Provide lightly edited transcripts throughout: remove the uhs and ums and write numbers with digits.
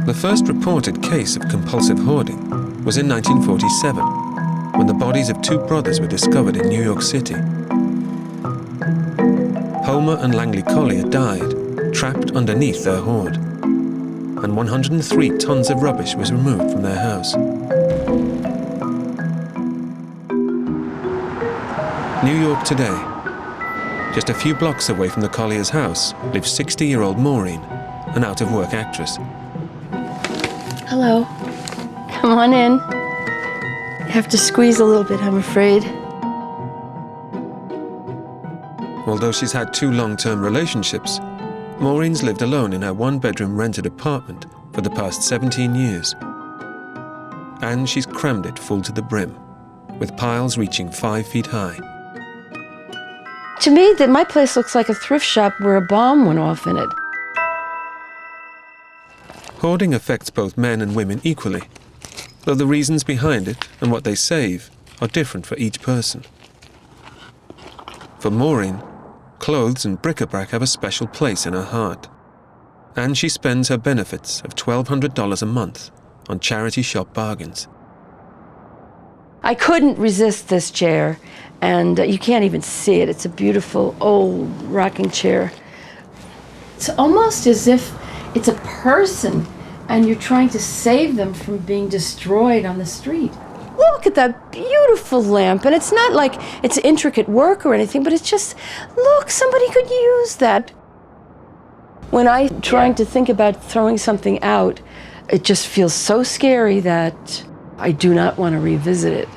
The first reported case of compulsive hoarding was in 1947, when the bodies of two brothers were discovered in New York City. Homer and Langley Collier died, trapped underneath their hoard, and 103 tons of rubbish was removed from their house. New York today. Just a few blocks away from the Collier's house lives 60-year-old Maureen, an out-of-work actress. Hello. Come on in. You have to squeeze a little bit, I'm afraid. Although she's had 2 long-term relationships, Maureen's lived alone in her 1-bedroom rented apartment for the past 17 years. And she's crammed it full to the brim, with piles reaching 5 feet high. To me, my place looks like a thrift shop where a bomb went off in it. Hoarding affects both men and women equally, though the reasons behind it and what they save are different for each person. For Maureen, clothes and bric-a-brac have a special place in her heart, and she spends her benefits of $1,200 a month on charity shop bargains. I couldn't resist this chair, and you can't even see it. It's a beautiful old rocking chair. It's almost as if it's a person and you're trying to save them from being destroyed on the street. Look at that beautiful lamp, and it's not like it's intricate work or anything, but it's just, look, somebody could use that. When I'm trying to think about throwing something out, it just feels so scary that I do not want to revisit it.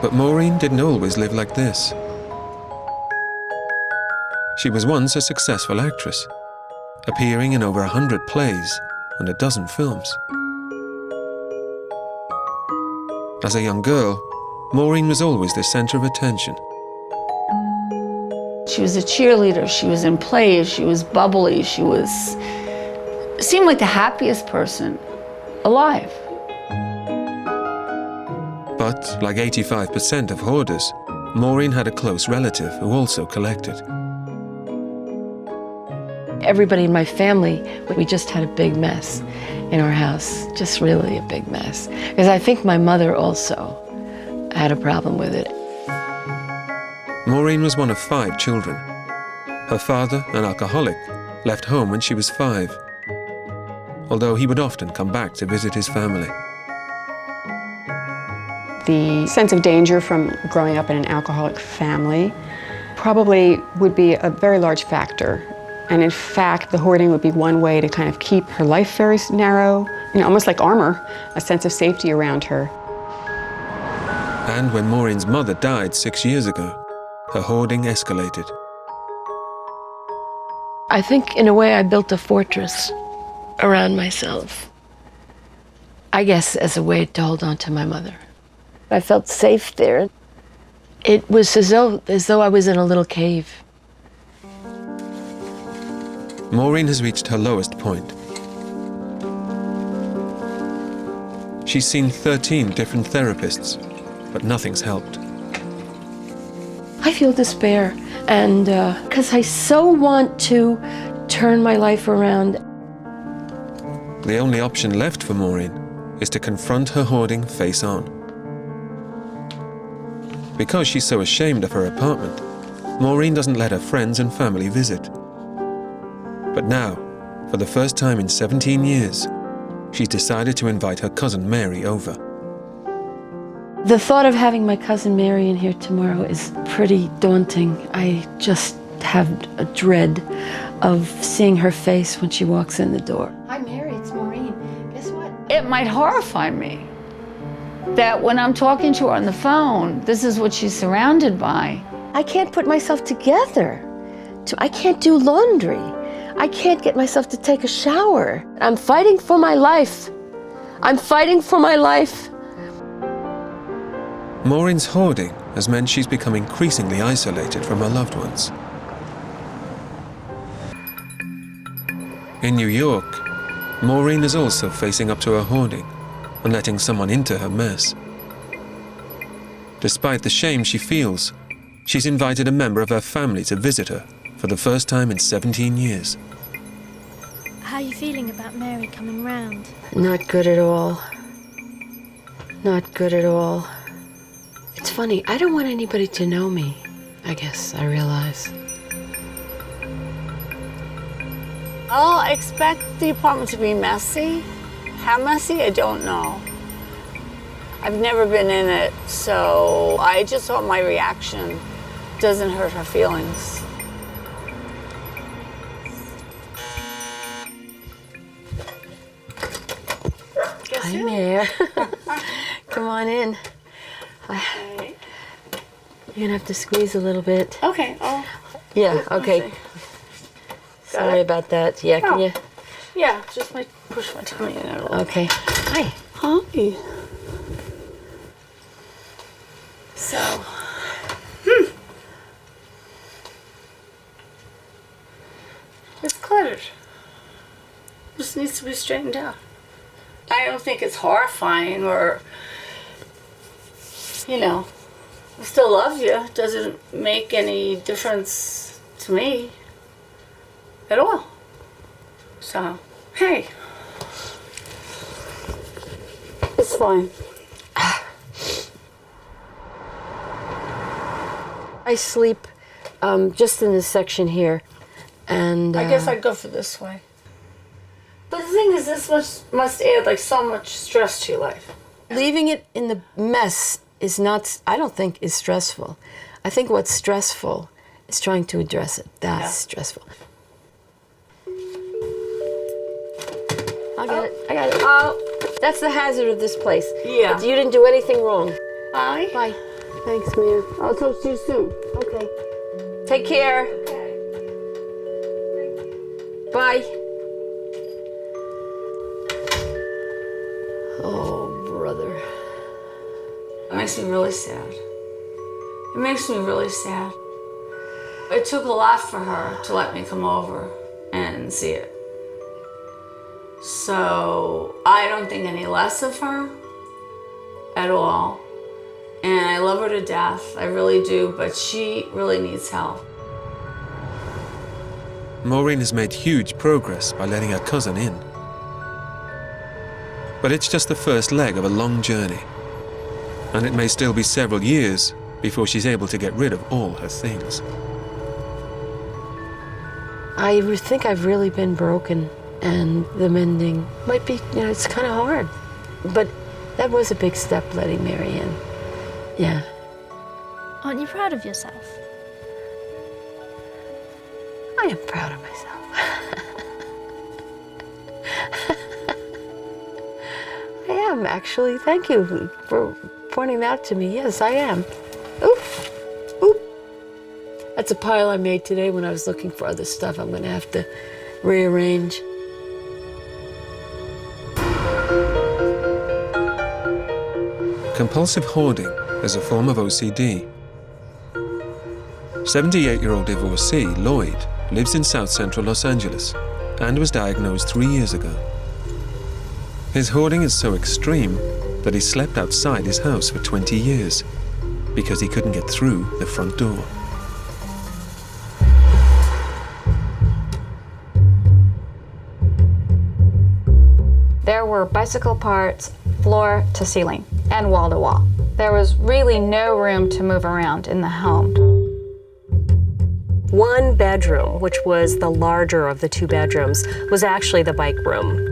But Maureen didn't always live like this. She was once a successful actress, appearing in over 100 plays and a dozen films. As a young girl, Maureen was always the center of attention. She was a cheerleader, she was in plays, she was bubbly, seemed like the happiest person alive. But, like 85% of hoarders, Maureen had a close relative who also collected. Everybody in my family, we just had a big mess in our house, just really a big mess. Because I think my mother also had a problem with it. Maureen was one of 5 children. Her father, an alcoholic, left home when she was 5, although he would often come back to visit his family. The sense of danger from growing up in an alcoholic family probably would be a very large factor. And in fact, the hoarding would be one way to kind of keep her life very narrow, almost like armor, a sense of safety around her. And when Maureen's mother died 6 years ago, her hoarding escalated. I think, in a way, I built a fortress around myself. I guess as a way to hold on to my mother. I felt safe there. It was as though I was in a little cave. Maureen has reached her lowest point. She's seen 13 different therapists, but nothing's helped. I feel despair, and because I so want to turn my life around. The only option left for Maureen is to confront her hoarding face on. Because she's so ashamed of her apartment, Maureen doesn't let her friends and family visit. But now, for the first time in 17 years, she's decided to invite her cousin Mary over. The thought of having my cousin Mary in here tomorrow is pretty daunting. I just have a dread of seeing her face when she walks in the door. Hi Mary, it's Maureen. Guess what? It might horrify me that when I'm talking to her on the phone, this is what she's surrounded by. I can't put myself together. I can't do laundry. I can't get myself to take a shower. I'm fighting for my life. I'm fighting for my life. Maureen's hoarding has meant she's become increasingly isolated from her loved ones. In New York, Maureen is also facing up to her hoarding and letting someone into her mess. Despite the shame she feels, she's invited a member of her family to visit her for the first time in 17 years. How are you feeling about Mary coming round? Not good at all. Not good at all. It's funny, I don't want anybody to know me, I guess, I realize. I'll expect the apartment to be messy. How messy, I don't know. I've never been in it, so I just hope my reaction doesn't hurt her feelings. Hi, Mare. Come on in. You're gonna have to squeeze a little bit. Okay. Oh. Yeah, okay. Sorry about that. Yeah, can you? Yeah, just push my tummy in a little. Okay. Hi. Hi. So. It's cluttered. Just needs to be straightened out. I don't think it's horrifying or, I still love you. It doesn't make any difference to me at all. So, hey. It's fine. I sleep just in this section here, and I guess I'd go for this way. But the thing is, this must add so much stress to your life. leaving it in the mess is not, I don't think, is stressful. I think what's stressful is trying to address it. That's stressful. I got it. I got it. Oh, that's the hazard of this place. Yeah. But you didn't do anything wrong. Bye. Bye. Thanks, Mia. I'll talk to you soon. Okay. Take care. Bye. Oh, brother. It makes me really sad. It makes me really sad. It took a lot for her to let me come over and see it. So I don't think any less of her at all. And I love her to death, I really do, but she really needs help. Maureen has made huge progress by letting her cousin in. But it's just the first leg of a long journey. And it may still be several years before she's able to get rid of all her things. I think I've really been broken, and the mending might be, it's kind of hard. But that was a big step, letting Mary in. Yeah. Aren't you proud of yourself? I am proud of myself. I am, actually. Thank you for pointing that out to me. Yes, I am. Oop. Oop. That's a pile I made today when I was looking for other stuff I'm going to have to rearrange. Compulsive hoarding is a form of OCD. 78-year-old divorcee Lloyd lives in South Central Los Angeles and was diagnosed 3 years ago. His hoarding is so extreme that he slept outside his house for 20 years because he couldn't get through the front door. There were bicycle parts floor to ceiling and wall to wall. There was really no room to move around in the home. One bedroom, which was the larger of the two bedrooms, was actually the bike room.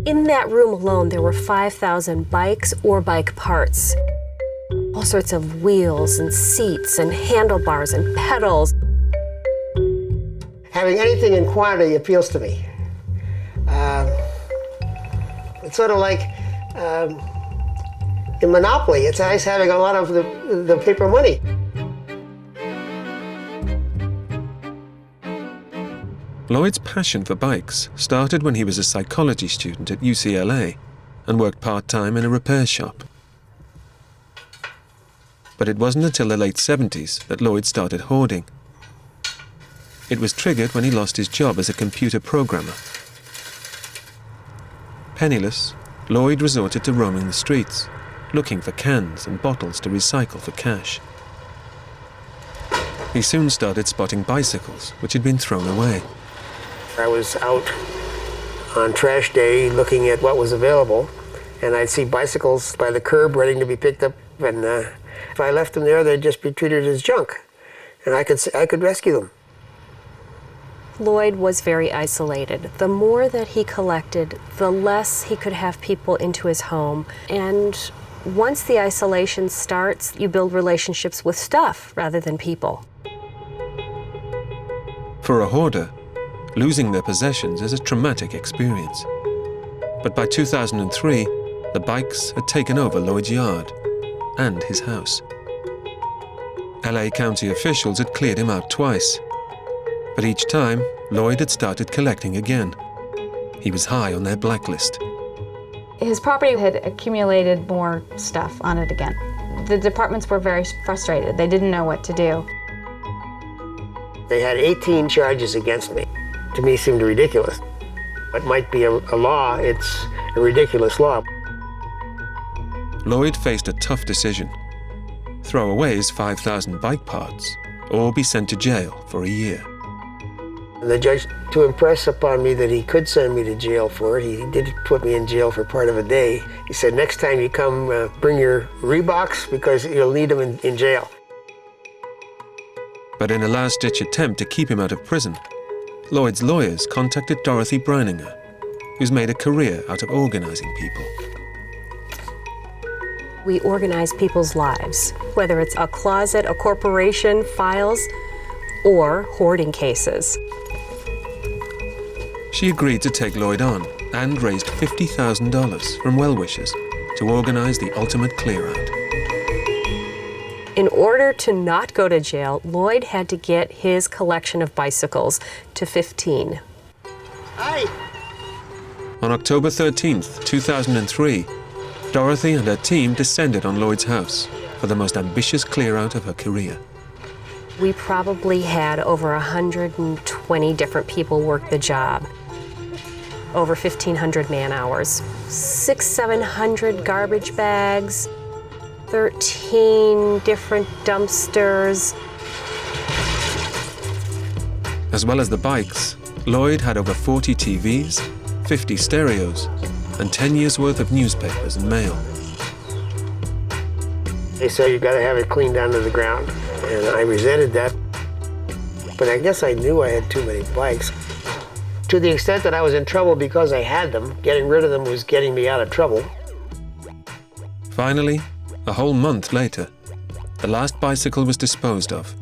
In that room alone, there were 5,000 bikes or bike parts. All sorts of wheels and seats and handlebars and pedals. Having anything in quantity appeals to me. It's sort of like in Monopoly, it's nice having a lot of the paper money. Lloyd's passion for bikes started when he was a psychology student at UCLA and worked part-time in a repair shop. But it wasn't until the late 70s that Lloyd started hoarding. It was triggered when he lost his job as a computer programmer. Penniless, Lloyd resorted to roaming the streets, looking for cans and bottles to recycle for cash. He soon started spotting bicycles which had been thrown away. I was out on trash day looking at what was available, and I'd see bicycles by the curb ready to be picked up, and if I left them there, they'd just be treated as junk, and I could rescue them. Lloyd was very isolated. The more that he collected, the less he could have people into his home. And once the isolation starts, you build relationships with stuff rather than people. For a hoarder, losing their possessions is a traumatic experience. But by 2003, the bikes had taken over Lloyd's yard and his house. LA County officials had cleared him out twice. But each time, Lloyd had started collecting again. He was high on their blacklist. His property had accumulated more stuff on it again. The departments were very frustrated. They didn't know what to do. They had 18 charges against me. To me, it seemed ridiculous. It might be a law, it's a ridiculous law. Lloyd faced a tough decision: throw away his 5,000 bike parts or be sent to jail for a year. The judge, to impress upon me that he could send me to jail for it, he did put me in jail for part of a day. He said, next time you come, bring your Reeboks because you'll need them in jail. But in a last-ditch attempt to keep him out of prison, Lloyd's lawyers contacted Dorothy Breininger, who's made a career out of organizing people. We organize people's lives, whether it's a closet, a corporation, files, or hoarding cases. She agreed to take Lloyd on and raised $50,000 from well-wishers to organize the ultimate clear-out. In order to not go to jail, Lloyd had to get his collection of bicycles to 15. Hi. On October 13th, 2003, Dorothy and her team descended on Lloyd's house for the most ambitious clear-out of her career. We probably had over 120 different people work the job. Over 1,500 man-hours, 700 garbage bags, 13 different dumpsters. As well as the bikes, Lloyd had over 40 TVs, 50 stereos, and 10 years' worth of newspapers and mail. They said you gotta have it cleaned down to the ground, and I resented that. But I guess I knew I had too many bikes. To the extent that I was in trouble because I had them, getting rid of them was getting me out of trouble. Finally, a whole month later, the last bicycle was disposed of,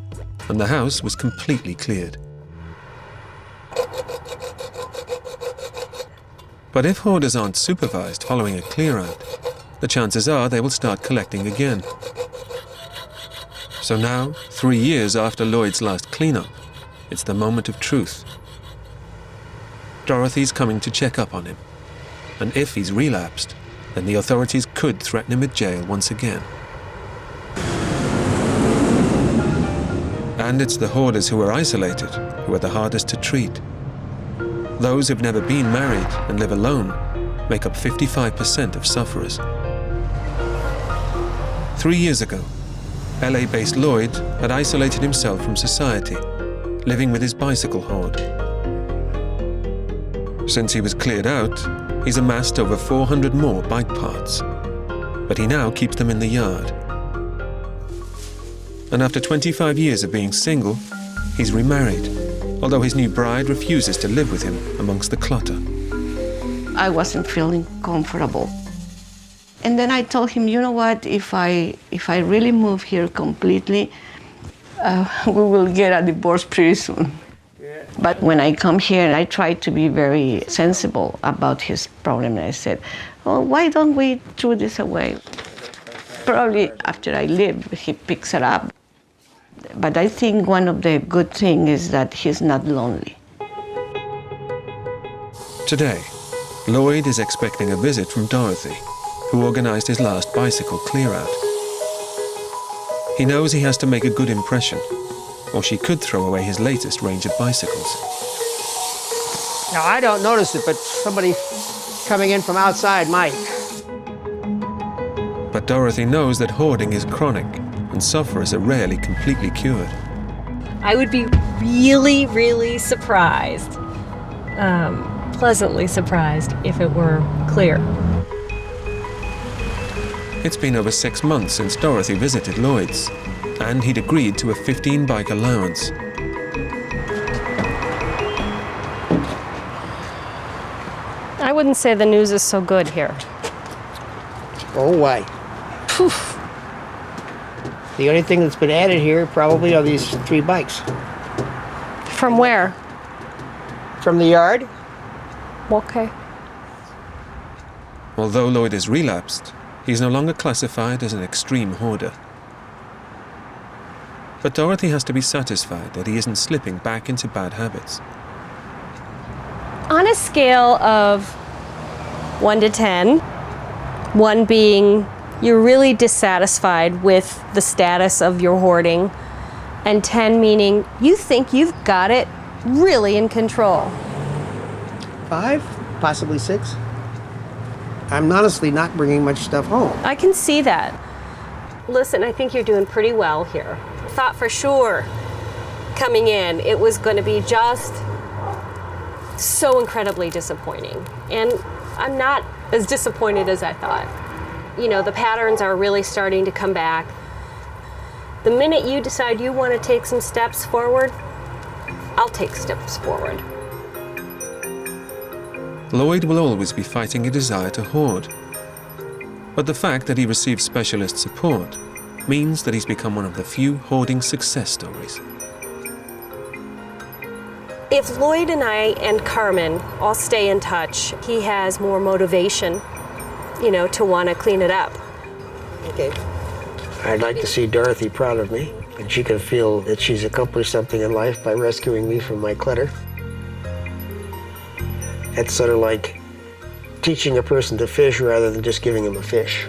and the house was completely cleared. But if hoarders aren't supervised following a clear-out, the chances are they will start collecting again. So now, 3 years after Lloyd's last cleanup, it's the moment of truth. Dorothy's coming to check up on him, and if he's relapsed, then the authorities could threaten him with jail once again. And it's the hoarders who are isolated who are the hardest to treat. Those who've never been married and live alone make up 55% of sufferers. 3 years ago, LA-based Lloyd had isolated himself from society, living with his bicycle hoard. Since he was cleared out, he's amassed over 400 more bike parts, but he now keeps them in the yard. And after 25 years of being single, he's remarried, although his new bride refuses to live with him amongst the clutter. I wasn't feeling comfortable. And then I told him, you know what, if I really move here completely, we will get a divorce pretty soon. But when I come here, I try to be very sensible about his problem. I said, well, why don't we throw this away? Probably after I leave, he picks it up. But I think one of the good things is that he's not lonely. Today, Lloyd is expecting a visit from Dorothy, who organized his last bicycle clear-out. He knows he has to make a good impression, or she could throw away his latest range of bicycles. Now, I don't notice it, but somebody coming in from outside might. But Dorothy knows that hoarding is chronic, and sufferers are rarely completely cured. I would be really, really surprised pleasantly surprised if it were clear. It's been over 6 months since Dorothy visited Lloyd's, and he'd agreed to a 15-bike allowance. I wouldn't say the news is so good here. Oh, why? Poof. The only thing that's been added here probably are these 3 bikes. From where? From the yard? Okay. Although Lloyd has relapsed, he's no longer classified as an extreme hoarder. But Dorothy has to be satisfied that he isn't slipping back into bad habits. On a scale of 1 to 10, 1 being you're really dissatisfied with the status of your hoarding, and 10 meaning you think you've got it really in control. 5, possibly 6. I'm honestly not bringing much stuff home. I can see that. Listen, I think you're doing pretty well here. I thought for sure coming in it was going to be just so incredibly disappointing. And I'm not as disappointed as I thought. You know, the patterns are really starting to come back. The minute you decide you want to take some steps forward, I'll take steps forward. Lloyd will always be fighting a desire to hoard. But the fact that he received specialist support means that he's become one of the few hoarding success stories. If Lloyd and I and Carmen all stay in touch, he has more motivation, you know, to want to clean it up. Okay. I'd like to see Dorothy proud of me, and she can feel that she's accomplished something in life by rescuing me from my clutter. It's sort of like teaching a person to fish rather than just giving them a fish.